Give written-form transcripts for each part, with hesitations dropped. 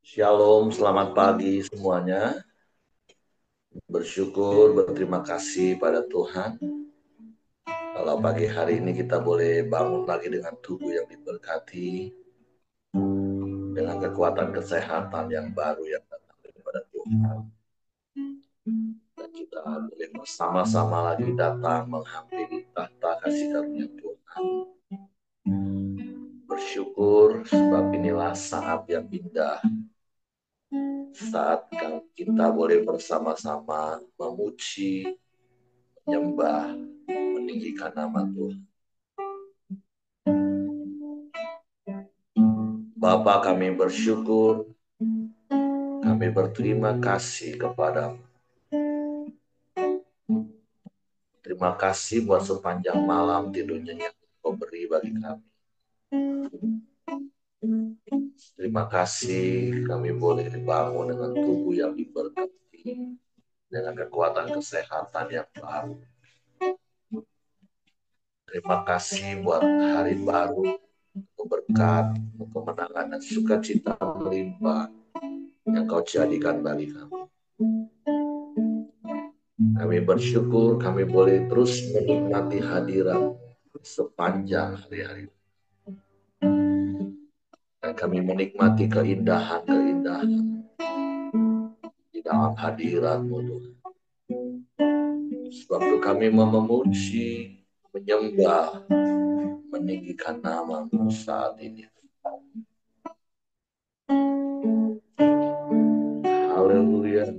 Shalom, selamat pagi semuanya. Bersyukur, berterima kasih pada Tuhan. Kalau pagi hari ini kita boleh bangun lagi dengan tubuh yang diberkati, dengan kekuatan kesehatan yang baru yang datang daripada Tuhan. Dan kita boleh bersama-sama lagi datang menghampiri tahta kasih karunia Tuhan. Bersyukur sebab inilah saat yang indah, saat kita boleh bersama-sama memuji, menyembah, meninggikan nama Tuhan. Bapa, kami bersyukur, kami berterima kasih kepadamu. Terima kasih buat sepanjang malam tidurnya yang kau beri bagi kami. Terima kasih kami boleh dibangun dengan tubuh yang diberkati, dengan kekuatan kesehatan yang baru. Terima kasih buat hari baru, berkat, kemenangan dan sukacita melimpah yang kau jadikan bagi kami. Kami bersyukur kami boleh terus menikmati hadirat sepanjang hari-hari. Dan kami menikmati keindahan-keindahan di dalam hadirat-Mu Tuhan. Sebab itu kami memuji, menyembah, meninggikan nama-Mu saat ini. Haleluya.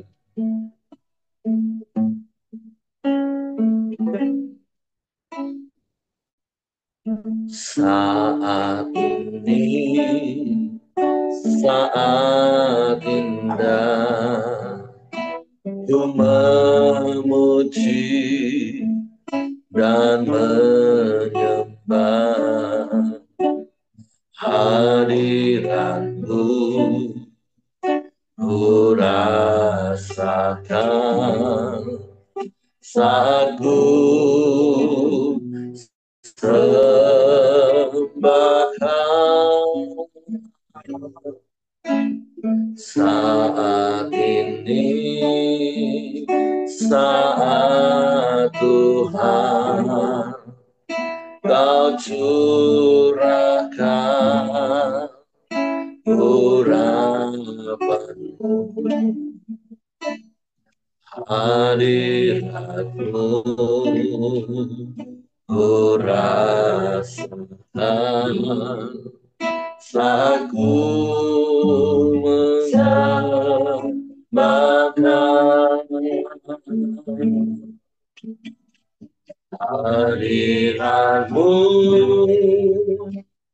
Saat ini, saat indah, ku memuji dan menyembah hadirat-Mu. Ku rasakan saat ku sembahkan. Saat ini, saat Tuhan Kau curahkan urapan-Mu, hadirat-Mu, ku rasakan saat ku menyembahkan. Hadirat-Mu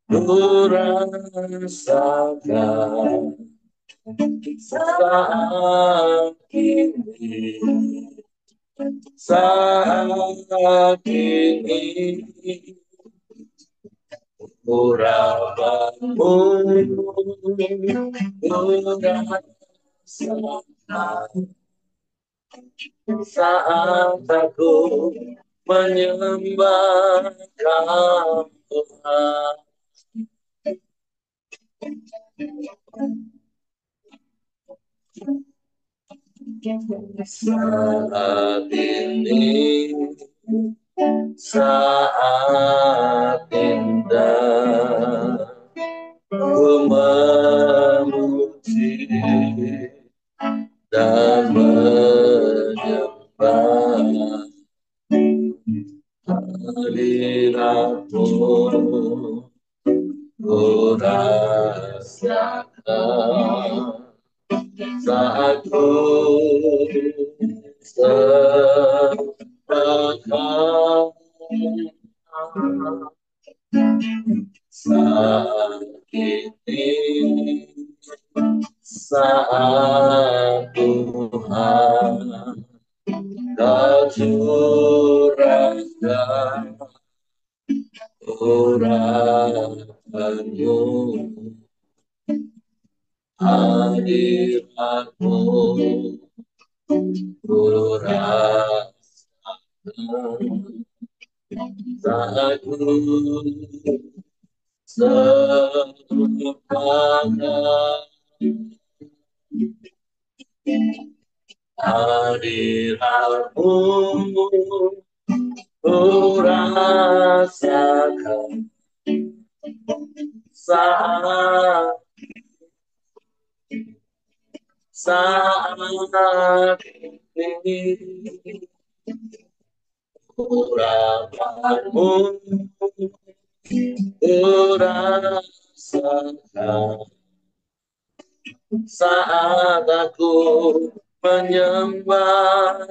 ku rasakan saat ini, saat ini. Urapan-Mu ku rasakan saat aku menyembah Tuhan. Saat ini, saat indah, ku memuji dan menyembah hadirat-Mu, ku rasakan saat ku sembahkan. Saat ini, saat Tuhan Kau curahkan urapan-Mu, hadirat-Mu, ku rasakan saat ku sembahkan hadiratmu ku rasakan saat ini. Urapanmu ku rasakan saat aku menyembah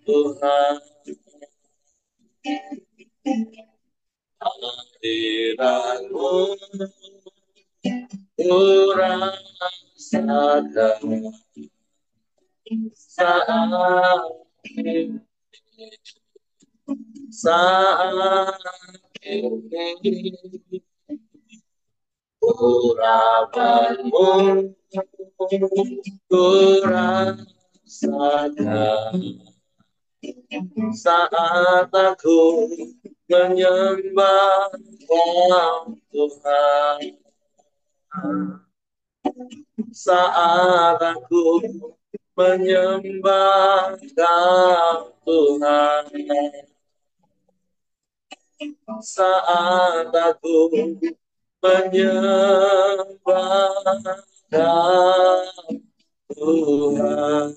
Tuhan. Hadiratmu ku rasakan saat ini. Urapanmu ku rasakan saat aku menyembah Tuhan. Saat aku menyembah Tuhan. Saat aku menyembah Tuhan.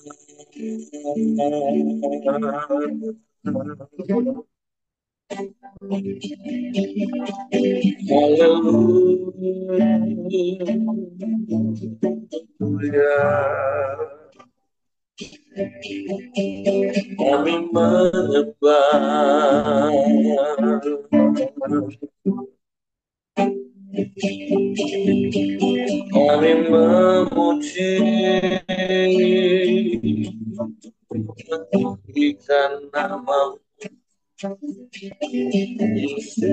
Haleluya. Kami menyembah, kami memuji, meninggikan nama Yesus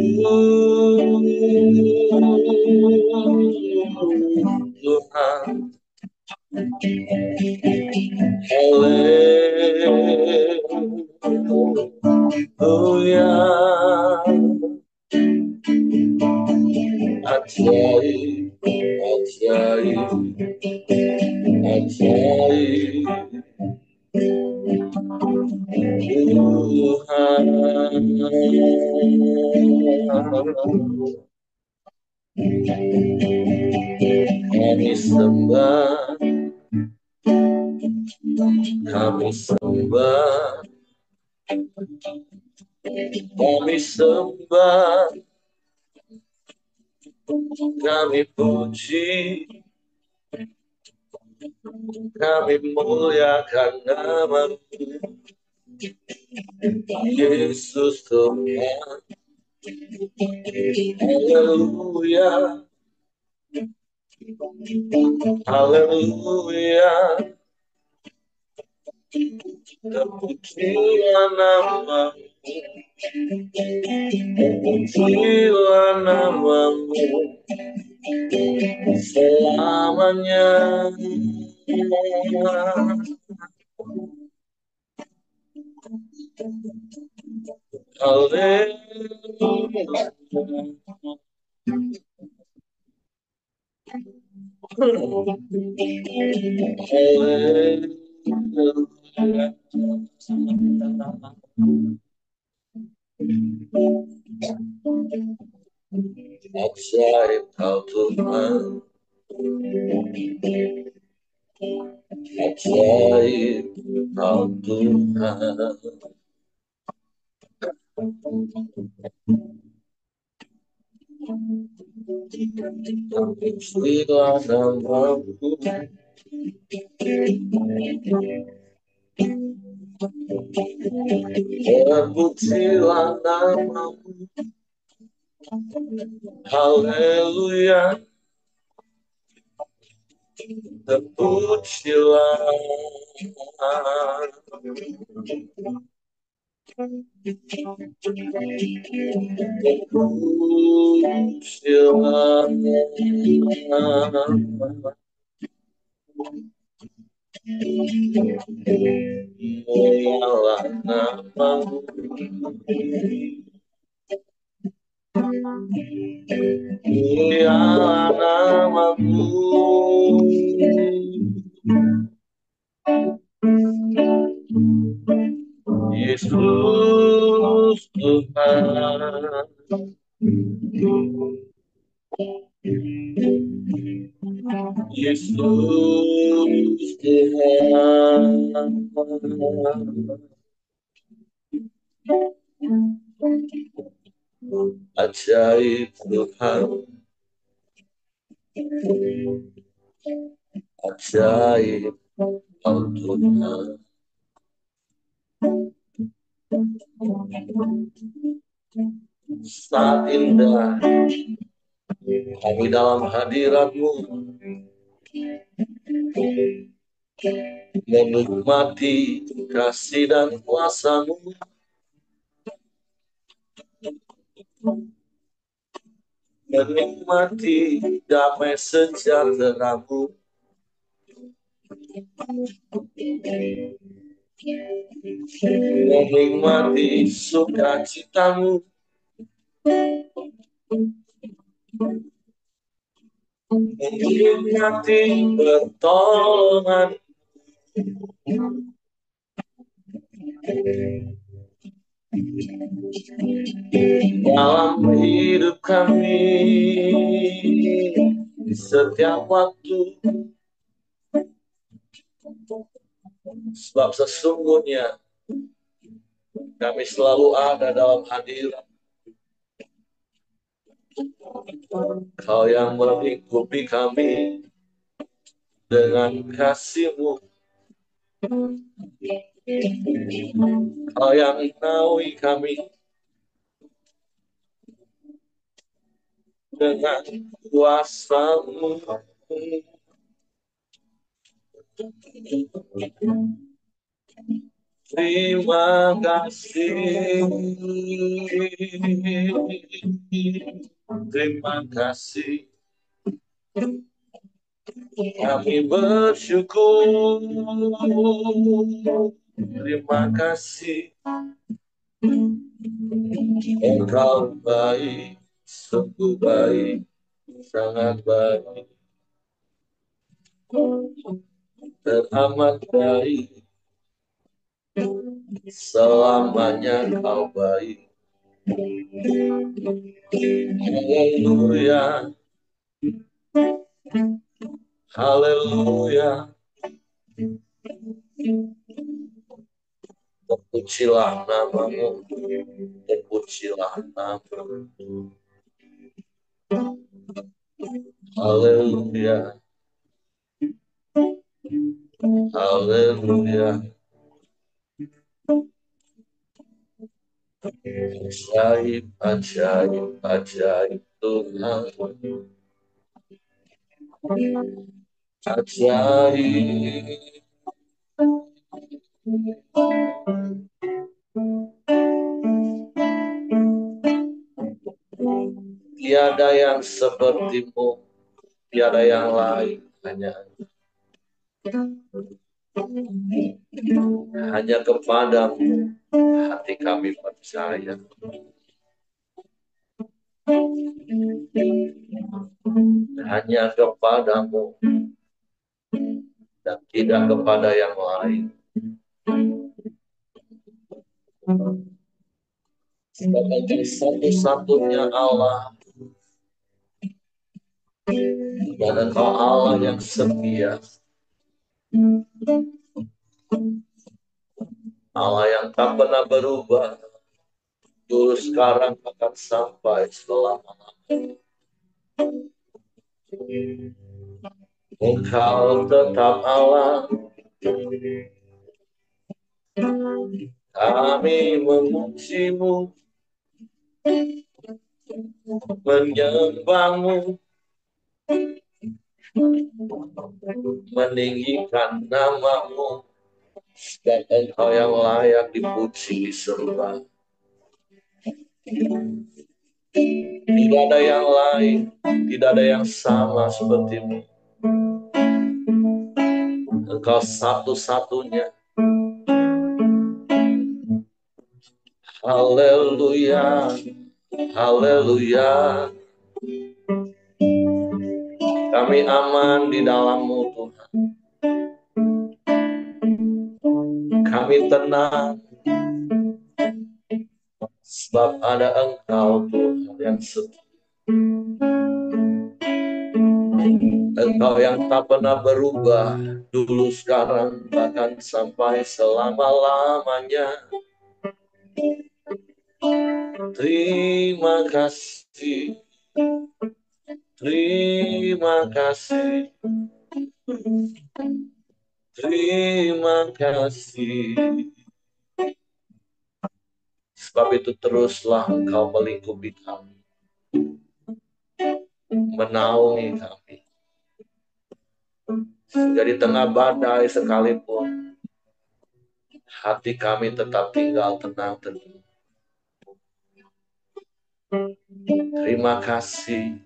Tuhan. Haleluya. Ajaib, ajaib, ajaib Tuhan. Kami sembah, kami sembah, kami sembah, kami puji, kami muliakan nama-Mu Yesus Tuhan. Haleluya, haleluya. Terpujilah nama-Mu, terpujilah nama-Mu selamanya. Haleluya. Ajaib Kau Tuhan, ajaib Kau Tuhan. Terpujilah nama-Mu, terpujilah nama-Mu. Haleluya, terpujilah, terpujilah, mulialah nama-Mu, mulialah nama-Mu. Yesus Tuhan, Yesus Tuhan, ajaib Tuhan, ajaib Tuhan. Saat indah kami dalam hadirat-Mu, menikmati kasih dan kuasa-Mu, menikmati damai sejahtera-Mu, menikmati sukacita-Mu, menikmati pertolongan dalam hidup kami setiap waktu. Sebab sesungguhnya kami selalu ada dalam hadirat Kau yang melingkupi kami dengan kasih-Mu, Kau yang menaungi kami dengan kuasa-Mu. Terima kasih, terima kasih, kami bersyukur. Terima kasih, Engkau baik, sungguh baik, sangat baik, teramat baik. Selamanya Kau baik. Haleluya, haleluya. Terpujilah nama-Mu, terpujilah nama-Mu. Haleluya, haleluya. Ajaib, ajaib, ajaib Tuhan. Ajaib. Tiada yang seperti-Mu, tiada yang lain, hanya kepada-Mu hati kami percaya. Hanya kepada-Mu dan tidak kepada yang lain. Sebab Engkau satu-satunya Allah, dan Engkau Allah yang setia, Allah yang tak pernah berubah, dulu, sekarang, akan sampai selama-lamanya. Engkau tetap Allah, kami memuji-Mu, menyembah-Mu, meninggikan nama-Mu, dan Engkau yang layak dipuji, disembah. Tidak ada yang lain, tidak ada yang sama seperti-Mu. Engkau satu-satunya. Haleluya, haleluya. Kami aman di dalam-Mu, Tuhan. Kami tenang Sebab ada Engkau Tuhan yang setia. Engkau yang tak pernah berubah, dulu, sekarang, bahkan sampai selama-lamanya. Terima kasih, terima kasih, terima kasih. Sebab itu teruslah Engkau melingkupi kami, menaungi kami. Sehingga di tengah badai sekalipun, hati kami tetap tinggal tenang teduh. Terima kasih.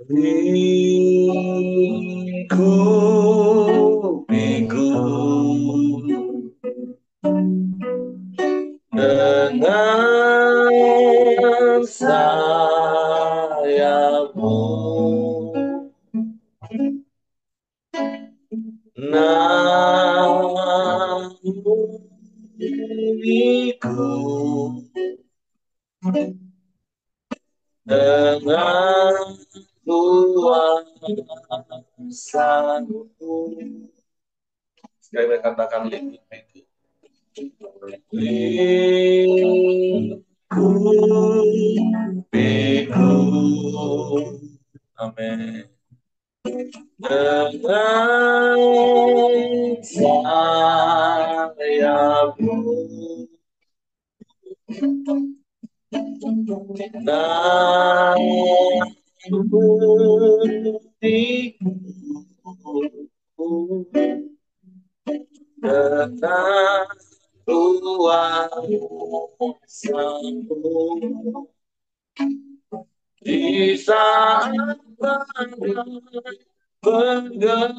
Lingkupiku dengan sayapmu, naungiku dengan kuasa-Mu. Sekali lagi katakan lingkupiku. Lingkupiku. Amin. Dengan sayapmu, naungiku dengan kuasa-Mu. Di saat badai bergelora,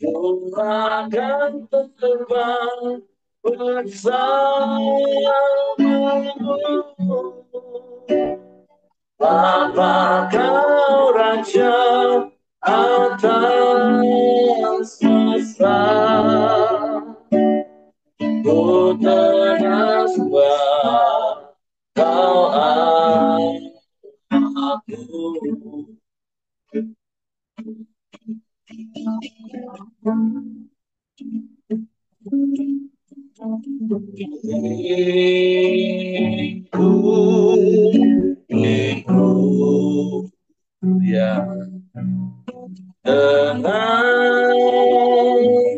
Ku akan terbang bersamamu. Bapa Kau Raja atas semesta, ku tenang sebab Kau aku. Lingkup, ya, dengan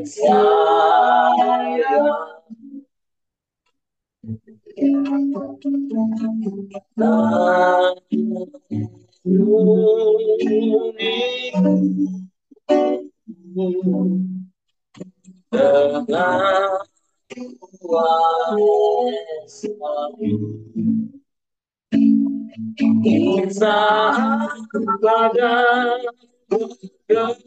saya, dengan kuasa-Mu. Di saat badai bergelora,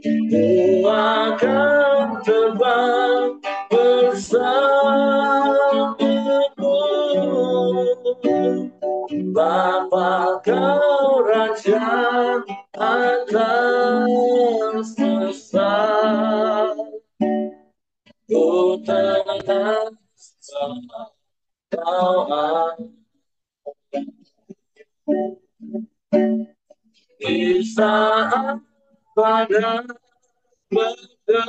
Ku akan terbang bersamamu. Bapa Kau Raja atas semesta, ku tenang sama Kau di saat badai bergelora,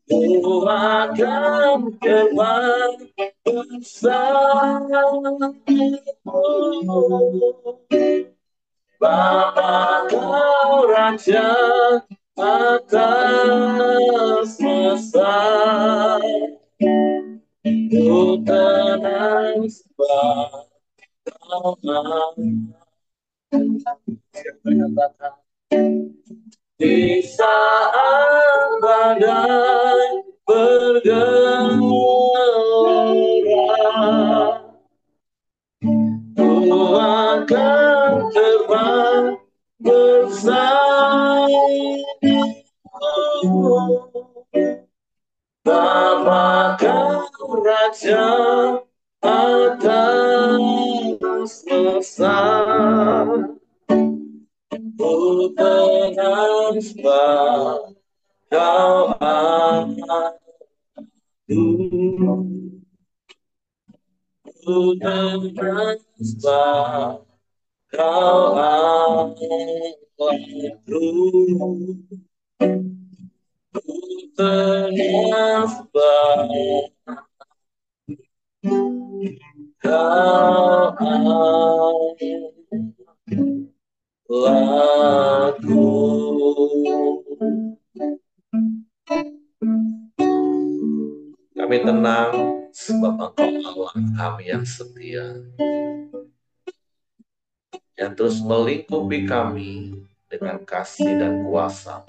Ku akan terbang bersamamu. Bapa Kau Raja atas semesta, ku tenang sebab Kau di saat badai bergelora, Ku akan terbang bersamamu. Bapa kau raja atas semesta, ku tenang sebab kau aku, ku tenang sebab kau Allahku, ku tenang sebab kau Allahku. Kami tenang sebab Engkau Allah kami yang setia, yang terus melingkupi kami dengan kasih dan kuasa,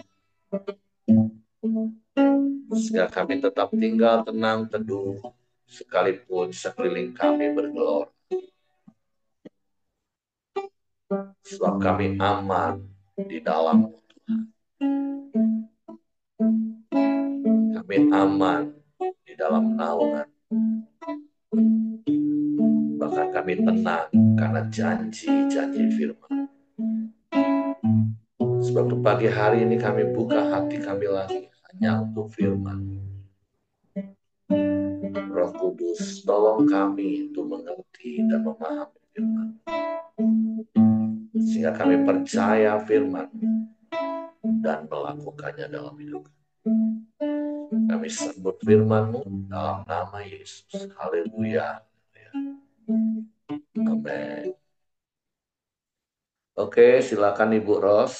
sehingga kami tetap tinggal tenang teduh sekalipun sekeliling kami bergelora. Sebab kami aman di dalam Tuhan. Kami aman di dalam naungan. Bahkan kami tenang karena janji-janji firman. Sebab di pagi hari ini kami buka hati kami lagi hanya untuk firman. Roh Kudus, tolong kami untuk mengerti dan memahami firman. Sehingga kami percaya firman dan melakukannya dalam hidup kami. Kami sambut firman-Mu dalam nama Yesus. Haleluya. Amin. Oke, silakan Ibu Ros.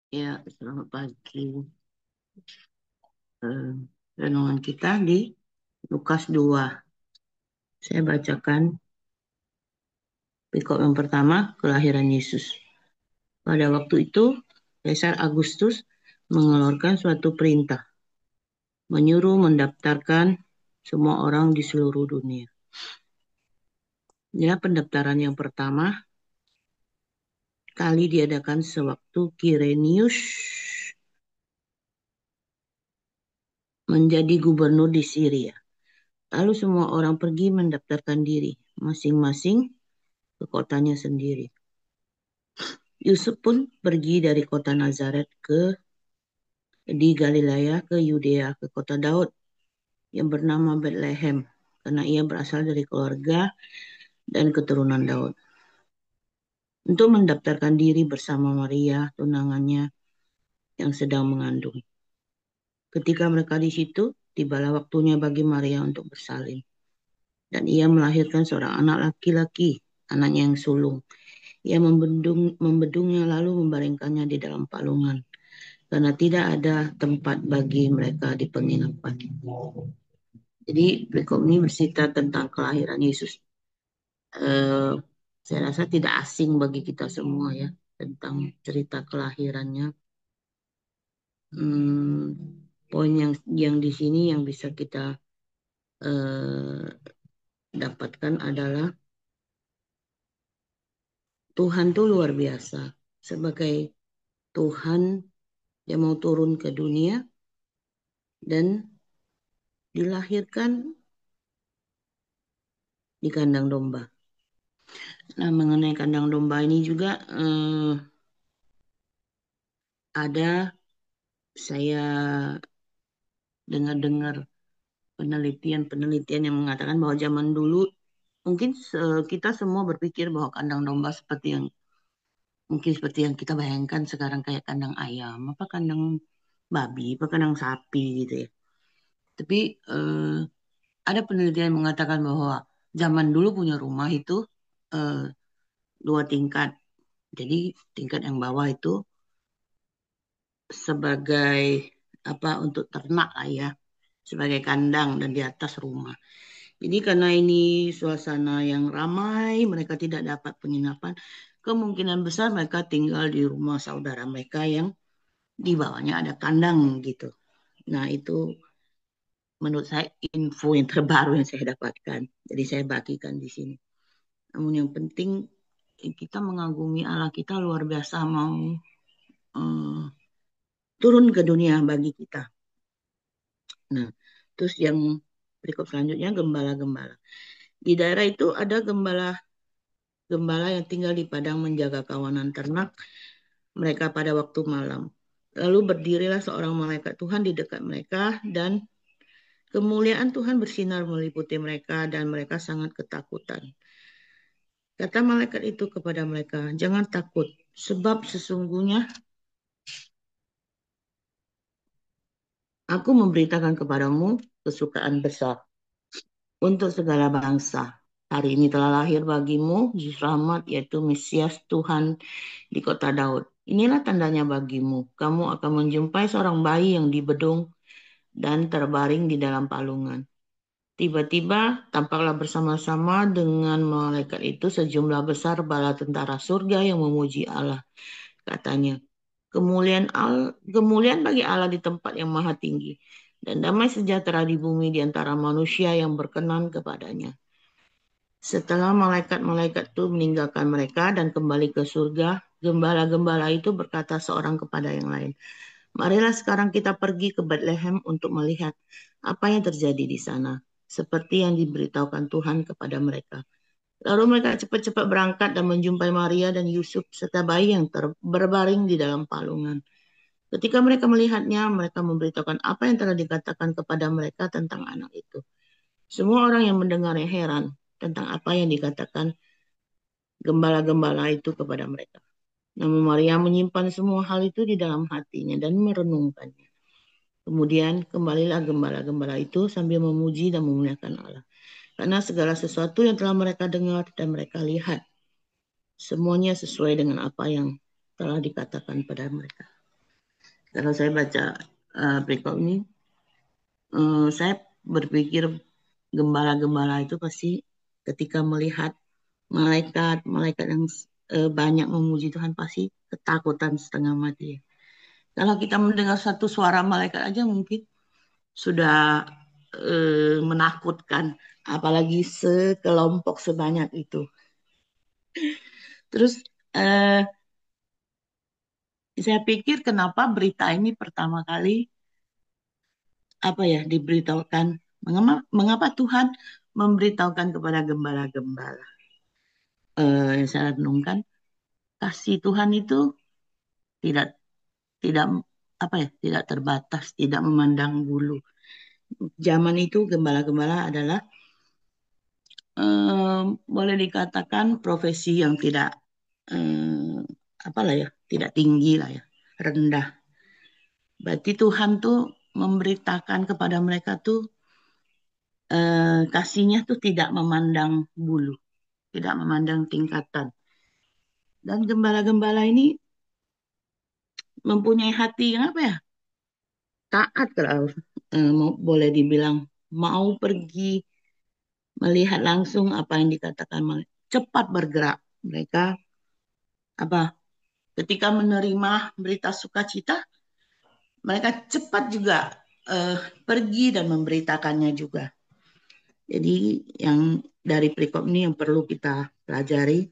Ya, selamat pagi. Renungan kita di Lukas 2. Saya bacakan perikop yang pertama, kelahiran Yesus. Pada waktu itu, Kaisar Agustus mengeluarkan suatu perintah, menyuruh mendaftarkan semua orang di seluruh dunia. Ya, pendaftaran yang pertama kali diadakan sewaktu Quirinius menjadi gubernur di Syria. Lalu semua orang pergi mendaftarkan diri, masing-masing ke kotanya sendiri. Yusuf pun pergi dari kota Nazaret di Galilea ke Yudea, ke kota Daud yang bernama Bethlehem, karena ia berasal dari keluarga dan keturunan Daud, untuk mendaftarkan diri bersama Maria, tunangannya yang sedang mengandung. Ketika mereka di situ, tibalah waktunya bagi Maria untuk bersalin. Dan ia melahirkan seorang anak laki-laki, anaknya yang sulung. Ia membendungnya lalu membaringkannya di dalam palungan, karena tidak ada tempat bagi mereka di penginapan. Jadi perikop ini bercerita tentang kelahiran Yesus. Saya rasa tidak asing bagi kita semua ya, tentang cerita kelahirannya. Poin yang di sini yang bisa kita dapatkan adalah Tuhan tuh luar biasa. Sebagai Tuhan yang mau turun ke dunia dan dilahirkan di kandang domba. Nah, mengenai kandang domba ini juga ada saya dengar penelitian yang mengatakan bahwa zaman dulu mungkin kita semua berpikir bahwa kandang domba mungkin seperti yang kita bayangkan sekarang, kayak kandang ayam, apa kandang babi, apa kandang sapi gitu ya. Tapi ada penelitian yang mengatakan bahwa zaman dulu punya rumah itu 2 tingkat. Jadi tingkat yang bawah itu sebagai untuk ternak lah ya, sebagai kandang, dan di atas rumah. Jadi karena ini suasana yang ramai, mereka tidak dapat penginapan, kemungkinan besar mereka tinggal di rumah saudara mereka yang di bawahnya ada kandang gitu. Nah, itu menurut saya info yang terbaru yang saya dapatkan. Jadi saya bagikan di sini. Namun yang penting kita mengagumi Allah kita luar biasa mau turun ke dunia bagi kita. Nah, terus yang berikut selanjutnya gembala-gembala. Di daerah itu ada gembala yang tinggal di padang menjaga kawanan ternak mereka pada waktu malam. Lalu berdirilah seorang malaikat Tuhan di dekat mereka dan kemuliaan Tuhan bersinar meliputi mereka dan mereka sangat ketakutan. Kata malaikat itu kepada mereka, jangan takut, sebab sesungguhnya aku memberitakan kepadamu kesukaan besar untuk segala bangsa. Hari ini telah lahir bagimu Juru Selamat, yaitu Mesias Tuhan di kota Daud. Inilah tandanya bagimu. Kamu akan menjumpai seorang bayi yang dibedung dan terbaring di dalam palungan. Tiba-tiba tampaklah bersama-sama dengan malaikat itu sejumlah besar bala tentara surga yang memuji Allah. Katanya, kemuliaan bagi Allah di tempat yang maha tinggi, dan damai sejahtera di bumi di antara manusia yang berkenan kepadanya. Setelah malaikat-malaikat itu meninggalkan mereka dan kembali ke surga, gembala-gembala itu berkata seorang kepada yang lain, marilah sekarang kita pergi ke Bethlehem untuk melihat apa yang terjadi di sana, seperti yang diberitahukan Tuhan kepada mereka. Lalu mereka cepat-cepat berangkat dan menjumpai Maria dan Yusuf serta bayi yang berbaring di dalam palungan. Ketika mereka melihatnya, mereka memberitahukan apa yang telah dikatakan kepada mereka tentang anak itu. Semua orang yang mendengarnya heran tentang apa yang dikatakan gembala-gembala itu kepada mereka. Namun Maria menyimpan semua hal itu di dalam hatinya dan merenungkannya. Kemudian kembalilah gembala-gembala itu sambil memuji dan memuliakan Allah. Karena segala sesuatu yang telah mereka dengar dan mereka lihat, semuanya sesuai dengan apa yang telah dikatakan pada mereka. Kalau saya baca berikut ini, saya berpikir gembala-gembala itu pasti ketika melihat malaikat yang banyak memuji Tuhan pasti ketakutan setengah mati. Kalau kita mendengar satu suara malaikat aja mungkin sudah menakutkan, apalagi sekelompok sebanyak itu. Terus saya pikir kenapa berita ini pertama kali diberitahukan, mengapa Tuhan memberitahukan kepada gembala-gembala. Yang saya renungkan, kasih Tuhan itu tidak tidak tidak terbatas, tidak memandang bulu. Zaman itu gembala-gembala adalah boleh dikatakan profesi yang tidak tidak tinggi lah ya, rendah. Berarti Tuhan tuh memberitakan kepada mereka tuh kasihnya tuh tidak memandang bulu, tidak memandang tingkatan. Dan gembala-gembala ini mempunyai hati yang taat kalau boleh dibilang, mau pergi melihat langsung apa yang dikatakan, cepat bergerak. Mereka ketika menerima berita sukacita, mereka cepat juga pergi dan memberitakannya juga. Jadi yang dari perikop ini yang perlu kita pelajari,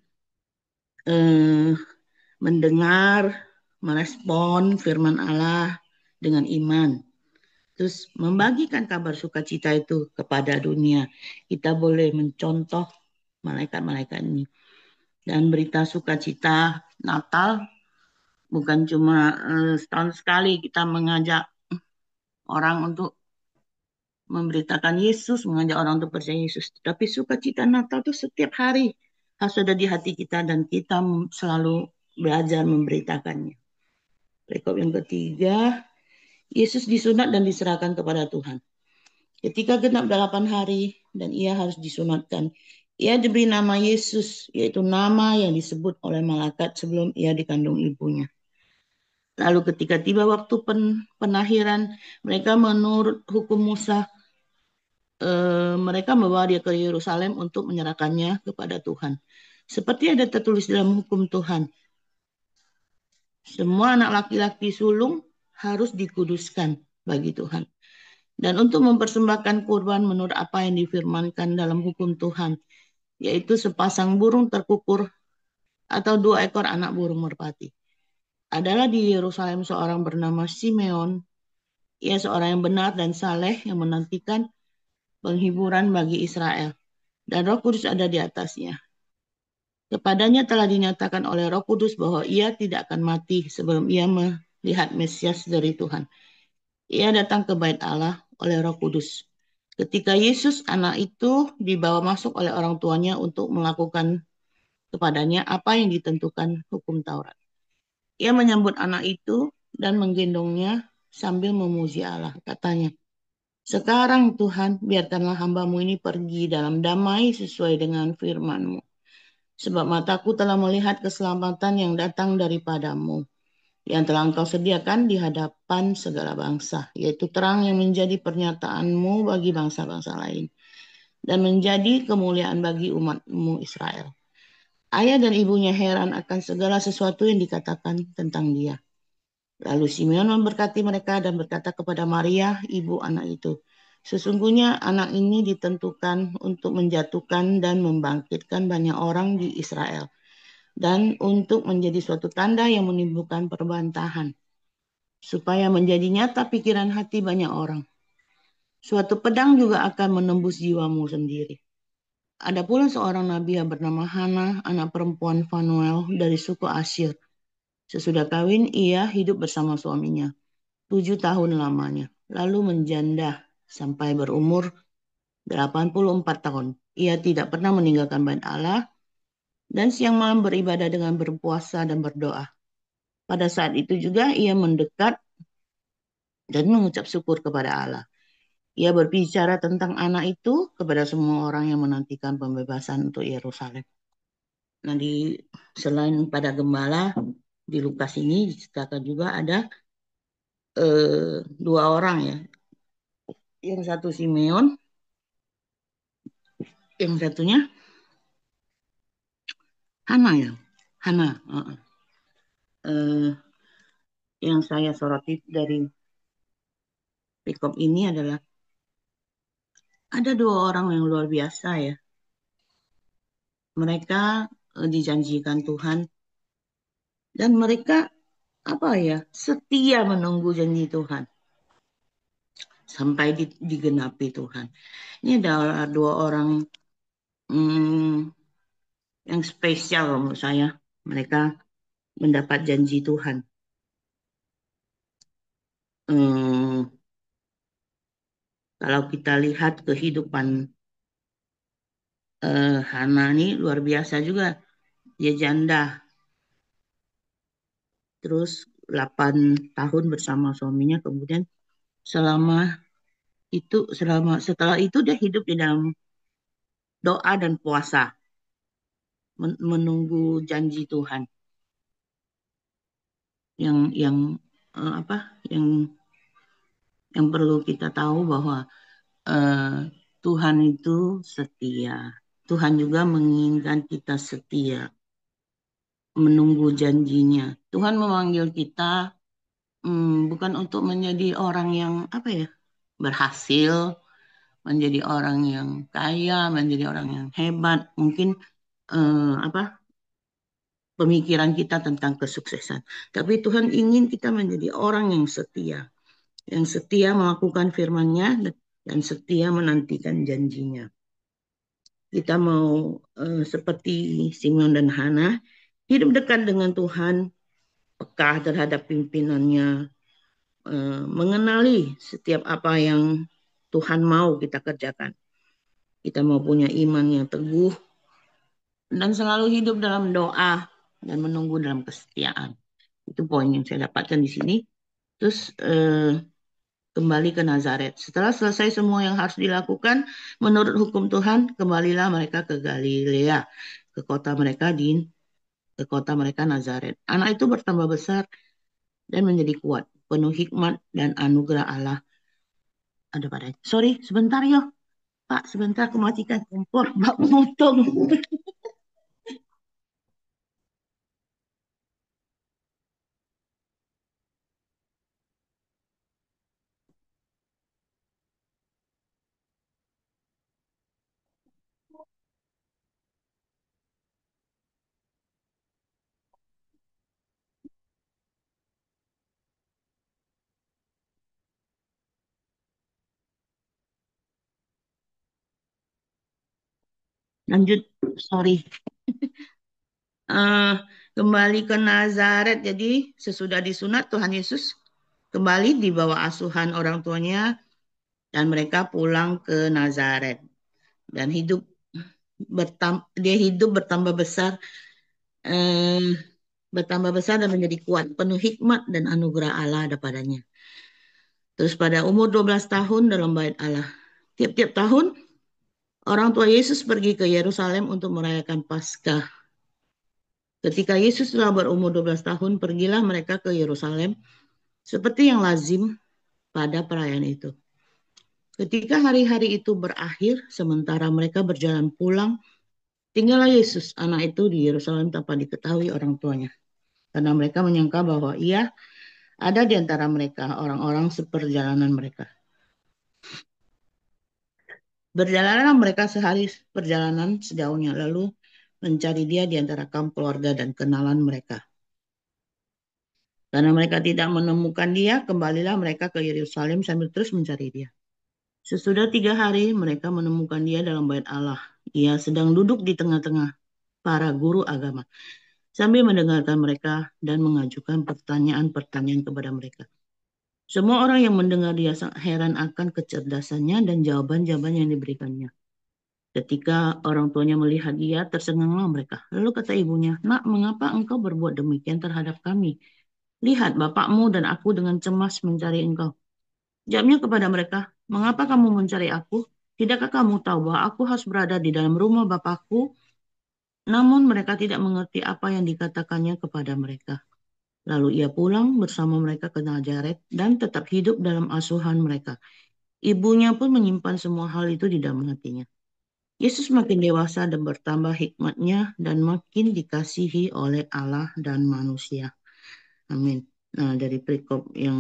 mendengar, merespon firman Allah dengan iman. Terus membagikan kabar sukacita itu kepada dunia. Kita boleh mencontoh malaikat-malaikat ini. Dan berita sukacita Natal bukan cuma setahun sekali kita mengajak orang untuk memberitakan Yesus, mengajak orang untuk percaya Yesus. Tapi sukacita Natal itu setiap hari harus ada di hati kita dan kita selalu belajar memberitakannya. Perikop yang ketiga, Yesus disunat dan diserahkan kepada Tuhan. Ketika genap 8 hari dan ia harus disunatkan, ia diberi nama Yesus, yaitu nama yang disebut oleh malaikat sebelum ia dikandung ibunya. Lalu ketika tiba waktu penakhiran, mereka menurut hukum Musa, mereka membawa dia ke Yerusalem untuk menyerahkannya kepada Tuhan. Seperti ada tertulis dalam hukum Tuhan, semua anak laki-laki sulung harus dikuduskan bagi Tuhan. Dan untuk mempersembahkan kurban menurut apa yang difirmankan dalam hukum Tuhan, yaitu sepasang burung terkukur atau 2 ekor anak burung merpati. Adalah di Yerusalem seorang bernama Simeon. Ia seorang yang benar dan saleh yang menantikan penghiburan bagi Israel. Dan Roh Kudus ada di atasnya. Kepadanya telah dinyatakan oleh Roh Kudus bahwa ia tidak akan mati sebelum ia melihat Mesias dari Tuhan. Ia datang ke bait Allah oleh Roh Kudus. Ketika Yesus anak itu dibawa masuk oleh orang tuanya untuk melakukan kepadanya apa yang ditentukan hukum Taurat. Ia menyambut anak itu dan menggendongnya sambil memuji Allah. Katanya, sekarang Tuhan, biarkanlah hambamu ini pergi dalam damai sesuai dengan firman-Mu. Sebab mataku telah melihat keselamatan yang datang daripadamu, yang telah engkau sediakan di hadapan segala bangsa, yaitu terang yang menjadi pernyataan-Mu bagi bangsa-bangsa lain, dan menjadi kemuliaan bagi umat-Mu Israel. Ayah dan ibunya heran akan segala sesuatu yang dikatakan tentang dia. Lalu Simeon memberkati mereka dan berkata kepada Maria, ibu anak itu, sesungguhnya anak ini ditentukan untuk menjatuhkan dan membangkitkan banyak orang di Israel, dan untuk menjadi suatu tanda yang menimbulkan perbantahan, supaya menjadi nyata pikiran hati banyak orang. Suatu pedang juga akan menembus jiwamu sendiri. Ada pula seorang nabi yang bernama Hana, anak perempuan Fanuel dari suku Asyir. Sesudah kawin, ia hidup bersama suaminya 7 tahun lamanya, lalu menjanda sampai berumur 84 tahun. Ia tidak pernah meninggalkan bait Allah dan siang malam beribadah dengan berpuasa dan berdoa. Pada saat itu juga ia mendekat dan mengucap syukur kepada Allah. Ia berbicara tentang anak itu kepada semua orang yang menantikan pembebasan untuk Yerusalem. Nah, selain pada gembala, di Lukas ini diceritakan juga ada 2 orang ya. Yang satu Simeon, yang satunya Hana ya. Hana. Eh, yang saya soroti dari Pikop ini adalah ada 2 orang yang luar biasa ya. Mereka dijanjikan Tuhan dan mereka apa ya, setia menunggu janji Tuhan sampai digenapi Tuhan. Ini adalah 2 orang hmm, yang spesial menurut saya. Mereka mendapat janji Tuhan. Hmm, Kalau kita lihat kehidupan Hana ini luar biasa juga. Dia janda, terus 8 tahun bersama suaminya, kemudian selama setelah itu dia hidup di dalam doa dan puasa, menunggu janji Tuhan yang apa yang perlu kita tahu bahwa eh, Tuhan itu setia. Tuhan juga menginginkan kita setia menunggu janjinya. Tuhan memanggil kita bukan untuk menjadi orang yang apa ya, berhasil, menjadi orang yang kaya, menjadi orang yang hebat. Mungkin apa pemikiran kita tentang kesuksesan. Tapi Tuhan ingin kita menjadi orang yang setia melakukan firman-Nya dan setia menantikan janjinya. Kita mau seperti Simeon dan Hana, hidup dekat dengan Tuhan, peka terhadap pimpinannya, mengenali setiap apa yang Tuhan mau kita kerjakan. Kita mau punya iman yang teguh dan selalu hidup dalam doa dan menunggu dalam kesetiaan. Itu poin yang saya dapatkan di sini. Terus kembali ke Nazaret. Setelah selesai semua yang harus dilakukan menurut hukum Tuhan, kembalilah mereka ke Galilea, ke kota mereka Nazaret. Anak itu bertambah besar dan menjadi kuat, penuh hikmat dan anugerah Allah ada padanya. Sorry, sebentar yo. Pak, sebentar aku matikan kompor, bak motong. Lanjut, sorry. Eh, Kembali ke Nazaret. Jadi sesudah disunat Tuhan Yesus kembali di bawah asuhan orang tuanya dan mereka pulang ke Nazaret dan dia hidup eh, bertambah besar dan menjadi kuat, penuh hikmat dan anugerah Allah ada padanya. Terus pada umur 12 tahun dalam bait Allah. Tiap-tiap tahun orang tua Yesus pergi ke Yerusalem untuk merayakan Paskah. Ketika Yesus telah berumur 12 tahun, pergilah mereka ke Yerusalem seperti yang lazim pada perayaan itu. Ketika hari-hari itu berakhir, sementara mereka berjalan pulang, tinggallah Yesus, anak itu di Yerusalem tanpa diketahui orang tuanya. Karena mereka menyangka bahwa ia ada di antara mereka, orang-orang seperjalanan mereka. Berjalanlah mereka sehari perjalanan sejauhnya, lalu mencari dia di antara kaum keluarga dan kenalan mereka. Karena mereka tidak menemukan dia, kembalilah mereka ke Yerusalem sambil terus mencari dia. Sesudah 3 hari, mereka menemukan dia dalam bait Allah. Ia sedang duduk di tengah-tengah para guru agama, sambil mendengarkan mereka dan mengajukan pertanyaan-pertanyaan kepada mereka. Semua orang yang mendengar dia sangat heran akan kecerdasannya dan jawaban-jawaban yang diberikannya. Ketika orang tuanya melihat dia, tersenganglah mereka. Lalu kata ibunya, "Nak, mengapa engkau berbuat demikian terhadap kami? Lihat, bapakmu dan aku dengan cemas mencari engkau." Jawabnya kepada mereka, "Mengapa kamu mencari aku? Tidakkah kamu tahu bahwa aku harus berada di dalam rumah bapakku?" Namun mereka tidak mengerti apa yang dikatakannya kepada mereka. Lalu ia pulang bersama mereka ke Nazaret dan tetap hidup dalam asuhan mereka. Ibunya pun menyimpan semua hal itu di dalam hatinya. Yesus makin dewasa dan bertambah hikmatnya dan makin dikasihi oleh Allah dan manusia. Amin. Nah, dari perikop yang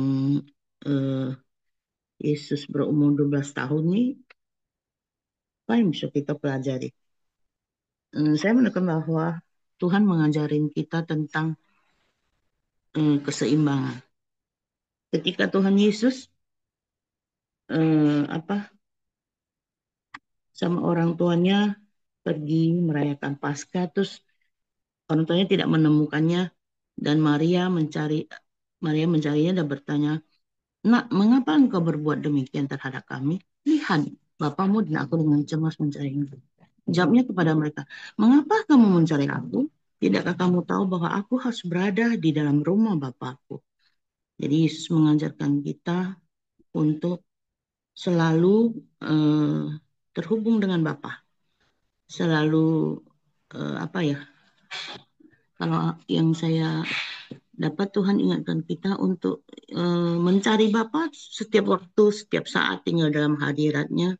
eh, Yesus berumur 12 tahun ini, apa yang bisa kita pelajari? Saya menekan bahwa Tuhan mengajarin kita tentang keseimbangan. Ketika Tuhan Yesus apa sama orang tuanya pergi merayakan Paskah, terus orang tuanya tidak menemukannya dan Maria mencarinya dan bertanya, "Nak, mengapa engkau berbuat demikian terhadap kami? Lihat, Bapamu dan aku dengan cemas mencari engkau." Jawabnya kepada mereka, "Mengapa kamu mencari aku? Tidakkah kamu tahu bahwa aku harus berada di dalam rumah Bapakku?" Jadi Yesus mengajarkan kita untuk selalu eh, terhubung dengan Bapa. Selalu apa ya? Kalau yang saya dapat Tuhan ingatkan kita untuk mencari Bapa setiap waktu, setiap saat tinggal dalam hadiratnya.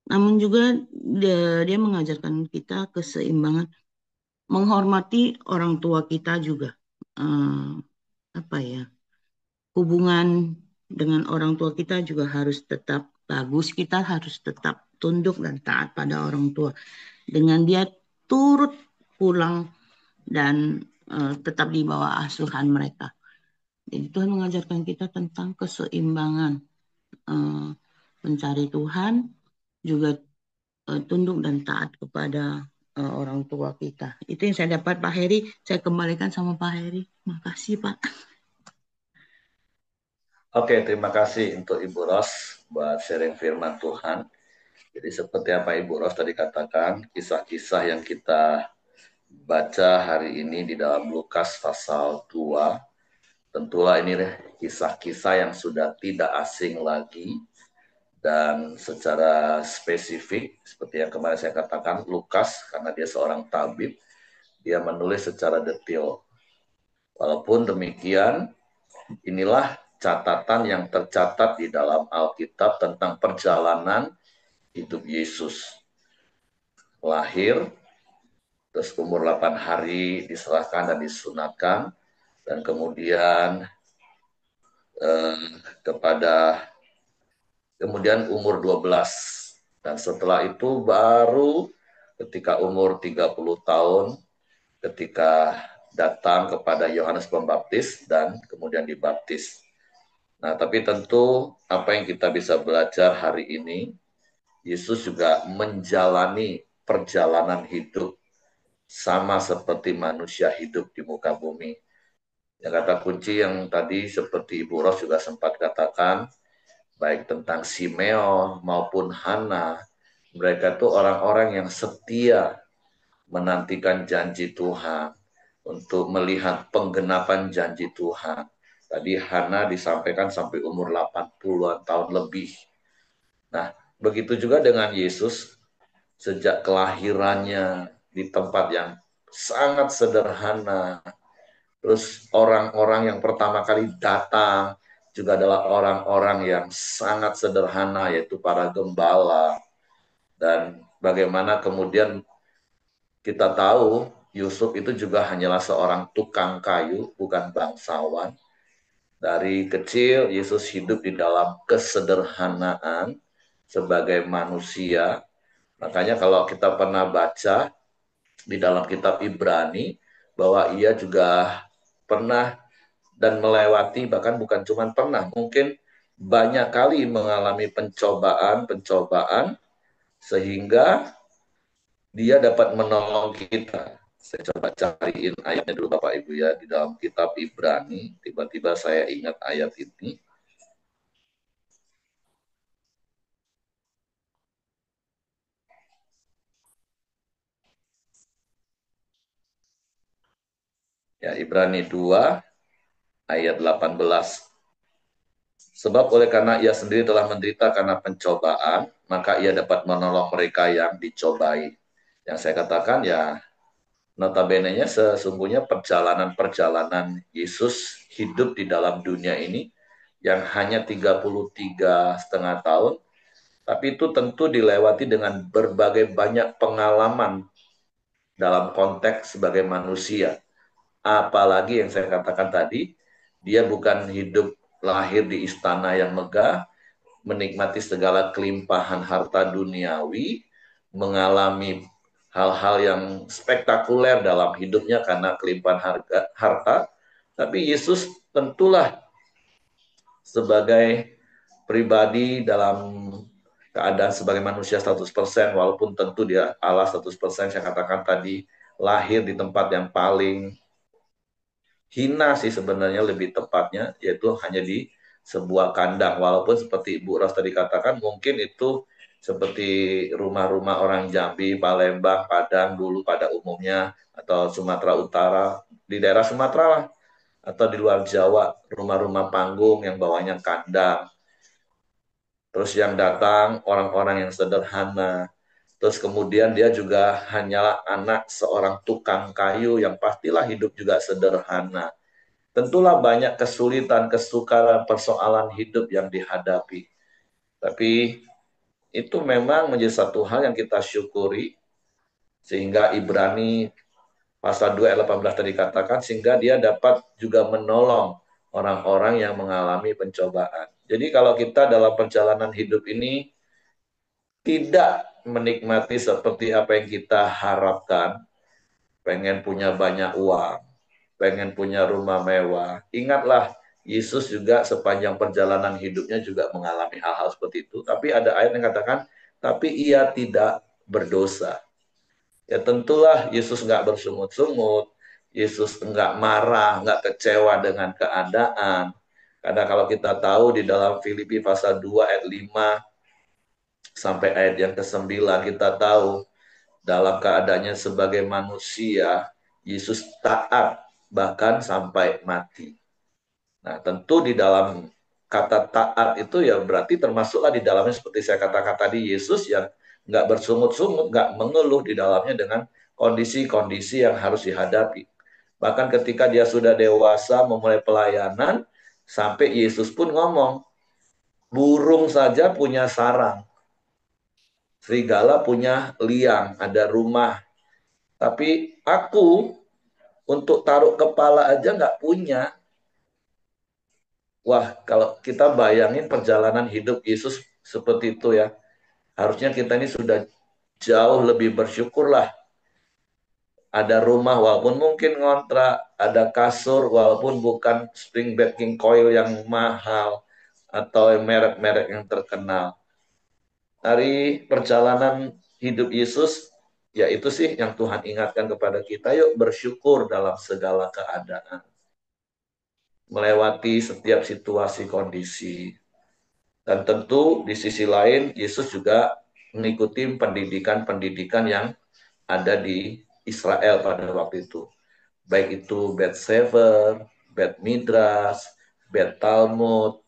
Namun juga dia mengajarkan kita keseimbangan, menghormati orang tua kita juga. Eh, apa ya? Hubungan dengan orang tua kita juga harus tetap bagus. Kita harus tetap tunduk dan taat pada orang tua. Dengan dia turut pulang dan tetap di bawah asuhan mereka. Jadi Tuhan mengajarkan kita tentang keseimbangan, eh, mencari Tuhan, juga tunduk dan taat kepada orang tua kita. Itu yang saya dapat, Pak Heri. Saya kembalikan sama Pak Heri. Makasih, Pak. Oke, terima kasih untuk Ibu Ros buat sharing firman Tuhan. Jadi seperti apa Ibu Ros tadi katakan, kisah-kisah yang kita baca hari ini di dalam Lukas pasal 2, tentulah ini kisah-kisah yang sudah tidak asing lagi dan secara spesifik seperti yang kemarin saya katakan, Lukas karena dia seorang tabib, dia menulis secara detail. Walaupun demikian, inilah catatan yang tercatat di dalam Alkitab tentang perjalanan hidup Yesus. Lahir, terus umur 8 hari diserahkan dan disunatkan, dan kemudian kemudian umur 12. Dan setelah itu baru ketika umur 30 tahun, ketika datang kepada Yohanes Pembaptis dan kemudian dibaptis. Nah, tapi tentu apa yang kita bisa belajar hari ini, Yesus juga menjalani perjalanan hidup sama seperti manusia hidup di muka bumi. Ya, kata kunci yang tadi seperti Ibu Ros juga sempat katakan, baik tentang Simeon maupun Hana, mereka itu orang-orang yang setia menantikan janji Tuhan untuk melihat penggenapan janji Tuhan. Tadi Hana disampaikan sampai umur 80-an tahun lebih. Nah, begitu juga dengan Yesus sejak kelahirannya di tempat yang sangat sederhana. Terus orang-orang yang pertama kali datang juga adalah orang-orang yang sangat sederhana, yaitu para gembala. Dan bagaimana kemudian kita tahu Yusuf itu juga hanyalah seorang tukang kayu, bukan bangsawan. Dari kecil Yesus hidup di dalam kesederhanaan sebagai manusia. Makanya kalau kita pernah baca di dalam kitab Ibrani bahwa ia juga pernah dan melewati, bahkan bukan cuma pernah, mungkin banyak kali mengalami pencobaan-pencobaan sehingga dia dapat menolong kita. Saya coba cariin ayatnya dulu Bapak Ibu ya, di dalam kitab Ibrani. Tiba-tiba saya ingat ayat ini. Ya, Ibrani 2 ayat 18. Sebab oleh karena ia sendiri telah menderita karena pencobaan, maka ia dapat menolong mereka yang dicobai. Yang saya katakan ya, notabene-nya sesungguhnya perjalanan-perjalanan Yesus hidup di dalam dunia ini yang hanya 33,5 tahun, tapi itu tentu dilewati dengan berbagai banyak pengalaman dalam konteks sebagai manusia. Apalagi yang saya katakan tadi, dia bukan hidup lahir di istana yang megah, menikmati segala kelimpahan harta duniawi, mengalami hal-hal yang spektakuler dalam hidupnya karena kelimpahan harta. Tapi Yesus tentulah sebagai pribadi dalam keadaan sebagai manusia 100%, walaupun tentu dia Allah 100%, saya katakan tadi, lahir di tempat yang paling hina sih sebenarnya lebih tepatnya, yaitu hanya di sebuah kandang. Walaupun seperti Ibu Ros tadi katakan, mungkin itu seperti rumah-rumah orang Jambi, Palembang, Padang dulu pada umumnya, atau Sumatera Utara, di daerah Sumatera lah, atau di luar Jawa, rumah-rumah panggung yang bawahnya kandang. Terus yang datang orang-orang yang sederhana. Terus kemudian dia juga hanyalah anak seorang tukang kayu yang pastilah hidup juga sederhana. Tentulah banyak kesulitan, kesukaran, persoalan hidup yang dihadapi. Tapi itu memang menjadi satu hal yang kita syukuri, sehingga Ibrani pasal 2 ayat 18 tadi katakan, sehingga dia dapat juga menolong orang-orang yang mengalami pencobaan. Jadi kalau kita dalam perjalanan hidup ini tidak menikmati seperti apa yang kita harapkan, pengen punya banyak uang, pengen punya rumah mewah. Ingatlah, Yesus juga sepanjang perjalanan hidupnya juga mengalami hal-hal seperti itu. Tapi ada ayat yang katakan, tapi ia tidak berdosa. Ya tentulah Yesus nggak bersungut-sungut, Yesus nggak marah, nggak kecewa dengan keadaan. Karena kalau kita tahu di dalam Filipi pasal 2 ayat 5 sampai ayat yang ke-9 kita tahu dalam keadaannya sebagai manusia, Yesus taat bahkan sampai mati. Nah, tentu di dalam kata taat itu ya berarti termasuklah di dalamnya seperti saya katakan tadi, Yesus yang nggak bersungut-sungut, nggak mengeluh di dalamnya dengan kondisi-kondisi yang harus dihadapi. Bahkan ketika dia sudah dewasa memulai pelayanan, sampai Yesus pun ngomong, burung saja punya sarang, serigala punya liang, ada rumah. Tapi aku untuk taruh kepala aja nggak punya. Wah, kalau kita bayangin perjalanan hidup Yesus seperti itu ya, harusnya kita ini sudah jauh lebih bersyukur lah. Ada rumah walaupun mungkin ngontrak, ada kasur walaupun bukan spring bed king coil yang mahal atau merek-merek yang terkenal. Dari perjalanan hidup Yesus, ya itu sih yang Tuhan ingatkan kepada kita, yuk bersyukur dalam segala keadaan. Melewati setiap situasi kondisi. Dan tentu di sisi lain, Yesus juga mengikuti pendidikan-pendidikan yang ada di Israel pada waktu itu. Baik itu Bet Sefer, Bet Midras, Bet Talmud.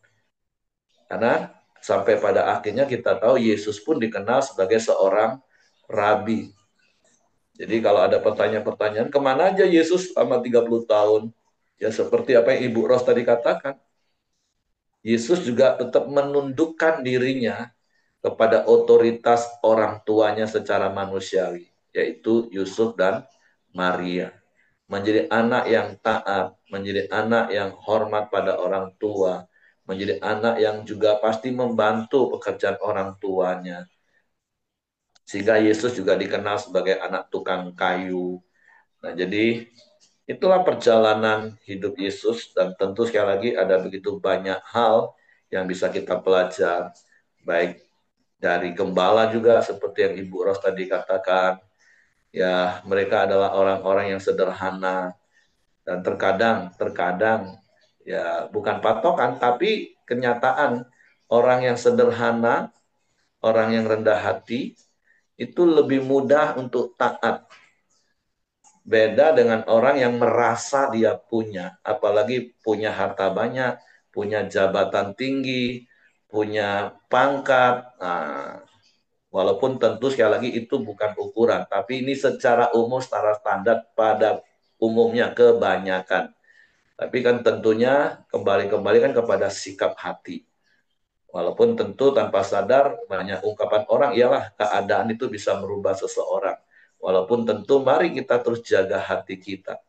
Karena sampai pada akhirnya kita tahu Yesus pun dikenal sebagai seorang rabi. Jadi kalau ada pertanyaan-pertanyaan, kemana aja Yesus selama 30 tahun? Ya seperti apa yang Ibu Ros tadi katakan, Yesus juga tetap menundukkan dirinya kepada otoritas orang tuanya secara manusiawi, yaitu Yusuf dan Maria. Menjadi anak yang taat, menjadi anak yang hormat pada orang tua, menjadi anak yang juga pasti membantu pekerjaan orang tuanya. Sehingga Yesus juga dikenal sebagai anak tukang kayu. Nah, jadi itulah perjalanan hidup Yesus, dan tentu sekali lagi ada begitu banyak hal yang bisa kita pelajari, baik dari gembala juga seperti yang Ibu Ros tadi katakan, ya mereka adalah orang-orang yang sederhana dan terkadang ya bukan patokan tapi kenyataan, orang yang sederhana, orang yang rendah hati itu lebih mudah untuk taat. Beda dengan orang yang merasa dia punya, apalagi punya harta banyak, punya jabatan tinggi, punya pangkat. Nah, walaupun tentu sekali lagi itu bukan ukuran, tapi ini secara umum, secara standar pada umumnya kebanyakan. Tapi kan tentunya kembali kan kepada sikap hati. Walaupun tentu tanpa sadar banyak ungkapan orang, ialah keadaan itu bisa merubah seseorang. Walaupun tentu mari kita terus jaga hati kita.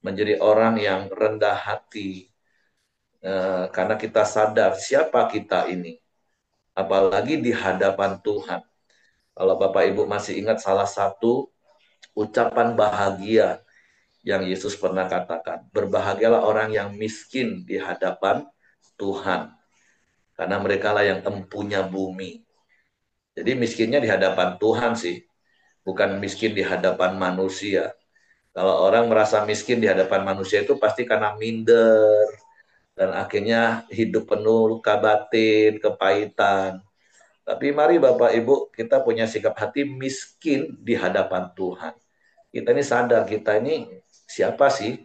Menjadi orang yang rendah hati. Karena kita sadar siapa kita ini. Apalagi di hadapan Tuhan. Kalau Bapak Ibu masih ingat salah satu ucapan bahagia yang Yesus pernah katakan. Berbahagialah orang yang miskin di hadapan Tuhan. Karena mereka lah yang empunya bumi. Jadi miskinnya di hadapan Tuhan sih. Bukan miskin di hadapan manusia. Kalau orang merasa miskin di hadapan manusia itu pasti karena minder. Dan akhirnya hidup penuh luka batin, kepahitan. Tapi mari Bapak Ibu, kita punya sikap hati miskin di hadapan Tuhan. Kita ini sadar, kita ini siapa sih?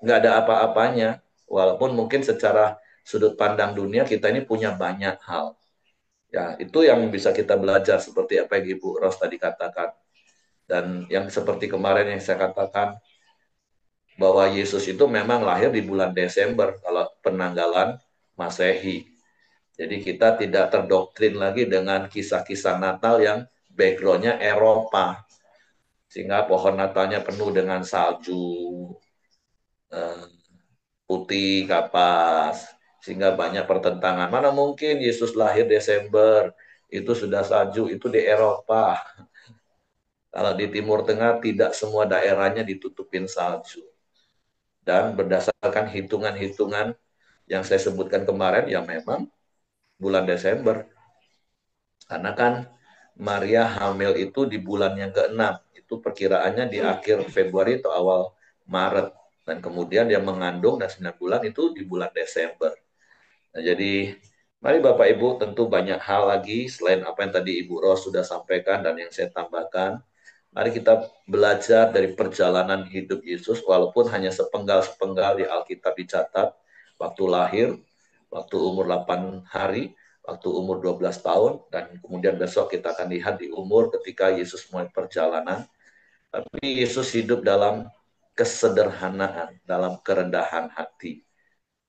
Nggak ada apa-apanya. Walaupun mungkin secara sudut pandang dunia kita ini punya banyak hal. Ya, itu yang bisa kita belajar seperti apa yang Ibu Ros tadi katakan. Dan yang seperti kemarin yang saya katakan, bahwa Yesus itu memang lahir di bulan Desember kalau penanggalan Masehi. Jadi kita tidak terdoktrin lagi dengan kisah-kisah Natal yang background-nya Eropa. Sehingga pohon Natalnya penuh dengan salju, putih, kapas. Sehingga banyak pertentangan. Mana mungkin Yesus lahir Desember, itu sudah salju, itu di Eropa. Kalau di Timur Tengah tidak semua daerahnya ditutupin salju. Dan berdasarkan hitungan-hitungan yang saya sebutkan kemarin, ya memang bulan Desember. Karena kan Maria hamil itu di bulan yang ke-6. Itu perkiraannya di akhir Februari atau awal Maret. Dan kemudian dia mengandung dan 9 bulan itu di bulan Desember. Nah, jadi mari Bapak Ibu, tentu banyak hal lagi selain apa yang tadi Ibu Ros sudah sampaikan dan yang saya tambahkan. Mari kita belajar dari perjalanan hidup Yesus, walaupun hanya sepenggal-sepenggal di Alkitab dicatat, waktu lahir, waktu umur 8 hari, waktu umur 12 tahun, dan kemudian besok kita akan lihat di umur ketika Yesus mulai perjalanan. Tapi Yesus hidup dalam kesederhanaan, dalam kerendahan hati.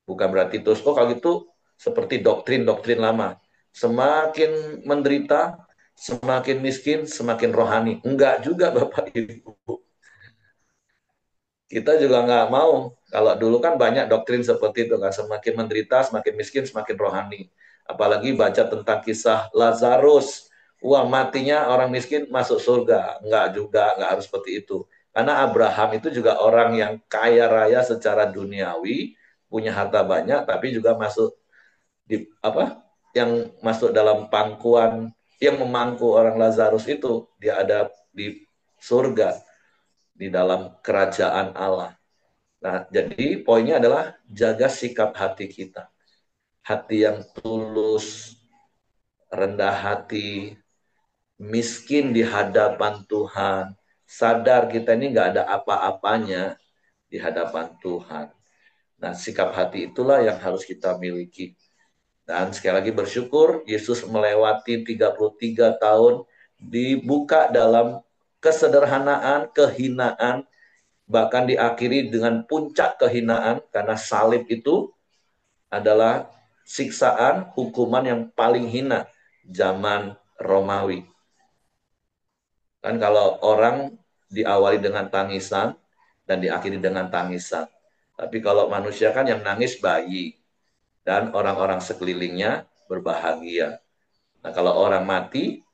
Bukan berarti terus, kalau gitu seperti doktrin-doktrin lama. Semakin menderita, semakin miskin, semakin rohani. Enggak juga Bapak Ibu. Kita juga nggak mau. Kalau dulu kan banyak doktrin seperti itu kan. Semakin menderita, semakin miskin, semakin rohani. Apalagi baca tentang kisah Lazarus. Wah, matinya orang miskin masuk surga. Enggak juga, enggak harus seperti itu. Karena Abraham itu juga orang yang kaya raya secara duniawi, punya harta banyak, tapi juga masuk di apa? Yang masuk dalam pangkuan yang memangku orang Lazarus itu, dia ada di surga, di dalam kerajaan Allah. Nah, jadi poinnya adalah jaga sikap hati kita. Hati yang tulus, rendah hati, miskin di hadapan Tuhan. Sadar kita ini nggak ada apa-apanya di hadapan Tuhan. Nah, sikap hati itulah yang harus kita miliki. Dan sekali lagi bersyukur, Yesus melewati 33 tahun, dibuka dalam kesederhanaan, kehinaan, bahkan diakhiri dengan puncak kehinaan, karena salib itu adalah siksaan, hukuman yang paling hina zaman Romawi. Kan kalau orang diawali dengan tangisan dan diakhiri dengan tangisan. Tapi kalau manusia kan yang nangis bayi dan orang-orang sekelilingnya berbahagia. Nah, kalau orang mati,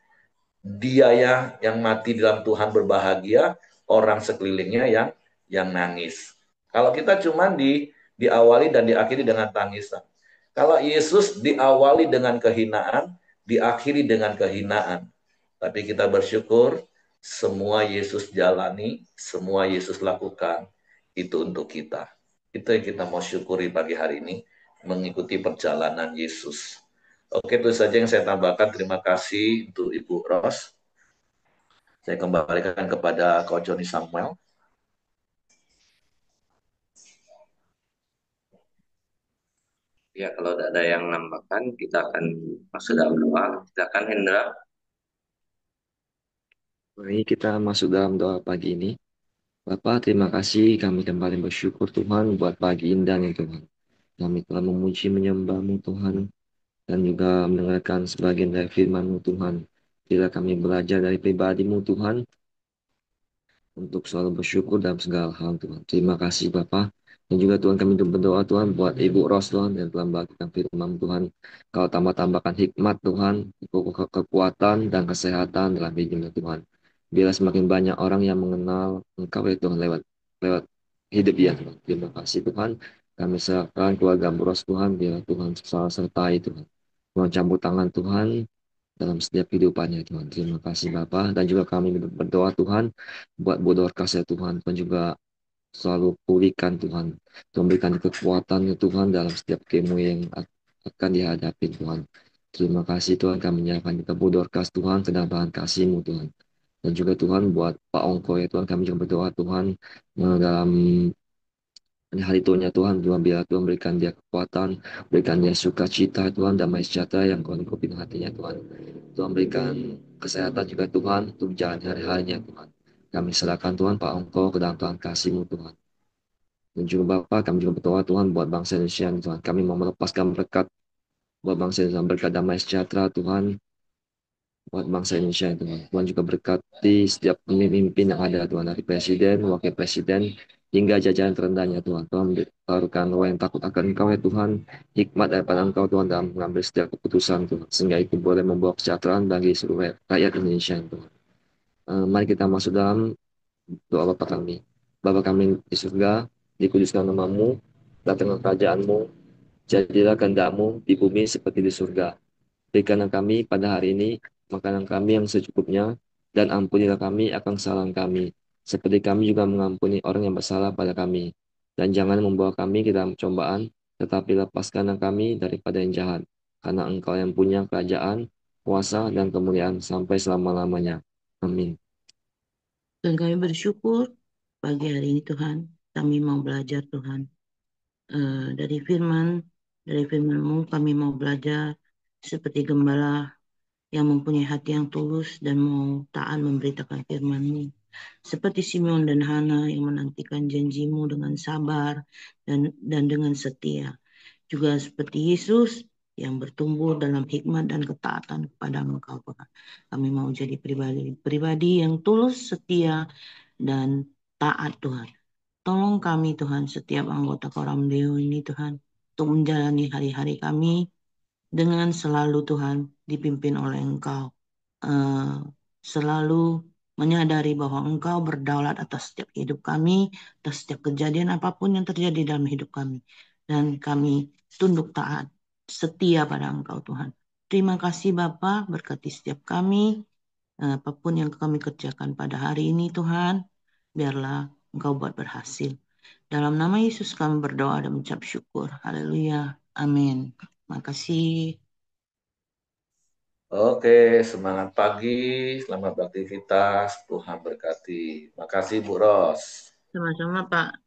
dia yang mati dalam Tuhan berbahagia, orang sekelilingnya yang nangis. Kalau kita cuma diawali dan diakhiri dengan tangisan. Kalau Yesus diawali dengan kehinaan, diakhiri dengan kehinaan. Tapi kita bersyukur semua Yesus jalani, semua Yesus lakukan itu untuk kita. Itu yang kita mau syukuri pagi hari ini, mengikuti perjalanan Yesus. Oke, itu saja yang saya tambahkan. Terima kasih untuk Ibu Ros. Saya kembalikan kepada Coach Joni Samuel. Ya, kalau tidak ada yang menambahkan, kita akan masuk dalam doa. Kita akan Hendra. Mari kita masuk dalam doa pagi ini. Bapak, terima kasih kami kembali bersyukur Tuhan buat pagi indah ini Tuhan. Kami telah memuji menyembah-Mu Tuhan dan juga mendengarkan sebagian dari firman-Mu Tuhan. Bila kami belajar dari pribadi-Mu Tuhan untuk selalu bersyukur dalam segala hal Tuhan. Terima kasih Bapak. Dan juga Tuhan kami berdoa Tuhan buat Ibu Ros Tuhan yang telah membagikan firman Tuhan. Kau tambah-tambahkan hikmat Tuhan, kekuatan dan kesehatan dalam hidupnya Tuhan. Bila semakin banyak orang yang mengenal Engkau ya Tuhan lewat lewat hidup dia Tuhan. Terima kasih Tuhan. Kami serahkan keluarga Ros Tuhan, biar Tuhan selalu sertai Tuhan. Tuhan campur tangan Tuhan dalam setiap kehidupannya Tuhan. Terima kasih Bapa, dan juga kami berdoa Tuhan buat Bu Dorcas ya Tuhan. Tuhan juga selalu pulihkan Tuhan. Tuhan berikan kekuatan ya Tuhan dalam setiap kemo yang akan dihadapi Tuhan. Terima kasih Tuhan, kami menyerahkan kita Bu Dorcas Tuhan ke dalam kasih-Mu Tuhan. Dan juga Tuhan buat Pak Ongko ya Tuhan, kami juga berdoa Tuhan dalam hari Tuhannya Tuhan, Tuhan biar Tuhan berikan dia kekuatan, berikan dia sukacita Tuhan, damai sejahtera yang Tuhan lingkupi hatinya Tuhan. Tuhan berikan kesehatan juga Tuhan untuk jalan hari-harinya Tuhan. Kami serahkan Tuhan Pak Ongko ke dalam Tuhan kasih-Mu Tuhan. Dan juga Bapak, kami juga berdoa Tuhan buat bangsa Indonesia Tuhan. Kami mau melepaskan berkat buat bangsa Indonesia, berkat damai sejahtera Tuhan buat bangsa Indonesia Tuhan. Tuhan juga berkati setiap pemimpin yang ada Tuhan, dari presiden, wakil presiden, hingga jajaran terendahnya Tuhan. Tuhan taruhkan roh yang takut akan Engkau ya Tuhan, hikmat daripada Engkau Tuhan dalam mengambil setiap keputusan Tuhan, sehingga itu boleh membawa kesejahteraan bagi seluruh rakyat Indonesia Tuhan. Mari kita masuk dalam doa Bapa kami. Bapa kami di surga, dikuduskan namamu, datanglah kerajaanmu, jadilah kehendak-Mu di bumi seperti di surga. Berikanlah kami pada hari ini makanan kami yang secukupnya, dan ampunilah kami akan kesalahan kami, seperti kami juga mengampuni orang yang bersalah pada kami. Dan jangan membawa kami ke dalam cobaan, tetapi lepaskanlah kami daripada yang jahat. Karena Engkau yang punya kerajaan, kuasa, dan kemuliaan sampai selama-lamanya. Amin. Dan kami bersyukur pagi hari ini Tuhan, kami mau belajar Tuhan. Dari firman-Mu kami mau belajar seperti gembala yang mempunyai hati yang tulus dan mau taat memberitakan firman-Mu. Seperti Simeon dan Hana yang menantikan janji-Mu dengan sabar dan dengan setia. Juga seperti Yesus yang bertumbuh dalam hikmat dan ketaatan kepada Engkau Tuhan. Kami mau jadi pribadi yang tulus, setia, dan taat Tuhan. Tolong kami Tuhan, setiap anggota Koram Deo ini Tuhan, untuk menjalani hari-hari kami dengan selalu Tuhan dipimpin oleh Engkau. Selalu menyadari bahwa Engkau berdaulat atas setiap hidup kami, atas setiap kejadian apapun yang terjadi dalam hidup kami. Dan kami tunduk taat, setia pada Engkau Tuhan. Terima kasih Bapa, berkati setiap kami. apapun yang kami kerjakan pada hari ini Tuhan, biarlah Engkau buat berhasil. Dalam nama Yesus kami berdoa dan mengucap syukur. Haleluya. Amin. Makasih. Oke, semangat pagi, selamat beraktivitas, Tuhan berkati. Makasih Bu Ros. Sama-sama Pak.